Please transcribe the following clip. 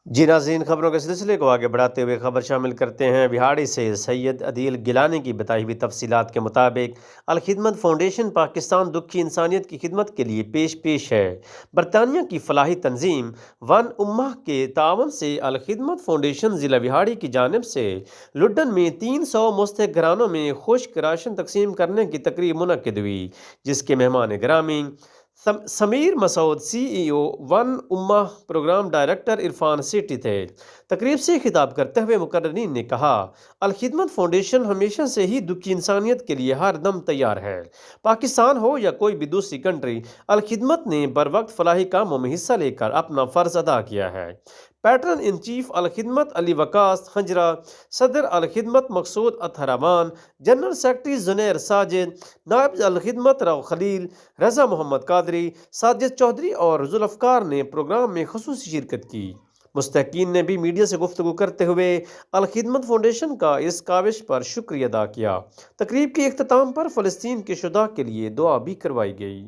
جی ناظرین، خبروں کے سلسلے کو آگے بڑھاتے ہوئے خبر شامل کرتے ہیں۔ بہاڑی سے سید عدیل گیلانی کی بتائی ہوئی تفصیلات کے مطابق الخدمت فاؤنڈیشن پاکستان دکھی انسانیت کی خدمت کے لیے پیش ہے۔ برطانیہ کی فلاحی تنظیم ون امہ کے تعاون سے الخدمت فاؤنڈیشن ضلع بہاڑی کی جانب سے لڈن میں 300 مستحق گھرانوں میں خشک راشن تقسیم کرنے کی تقریب منعقد ہوئی، جس کے مہمان گرامی سمیر مسعود CEO ون امہ پروگرام ڈائریکٹر عرفان سیٹی تھے۔ تقریب سے خطاب کرتے ہوئے مقررین نے کہا، الخدمت فاؤنڈیشن ہمیشہ سے ہی دکھی انسانیت کے لیے ہر دم تیار ہے۔ پاکستان ہو یا کوئی بھی دوسری کنٹری، الخدمت نے بر وقت فلاحی کاموں میں حصہ لے کر اپنا فرض ادا کیا ہے۔ پیٹرن ان چیف الخدمت علی وقاص خنجرہ، صدر الخدمت مقصود اطہر امان، جنرل سیکرٹری زنیر ساجد، نائب الخدمت رو خلیل، رضا محمد قادری، ساجد چودھری اور ذوالفقار نے پروگرام میں خصوصی شرکت کی۔ مستحقین نے بھی میڈیا سے گفتگو کرتے ہوئے الخدمت فاؤنڈیشن کا اس کاوش پر شکریہ ادا کیا۔ تقریب کے اختتام پر فلسطین کے شہداء کے لیے دعا بھی کروائی گئی۔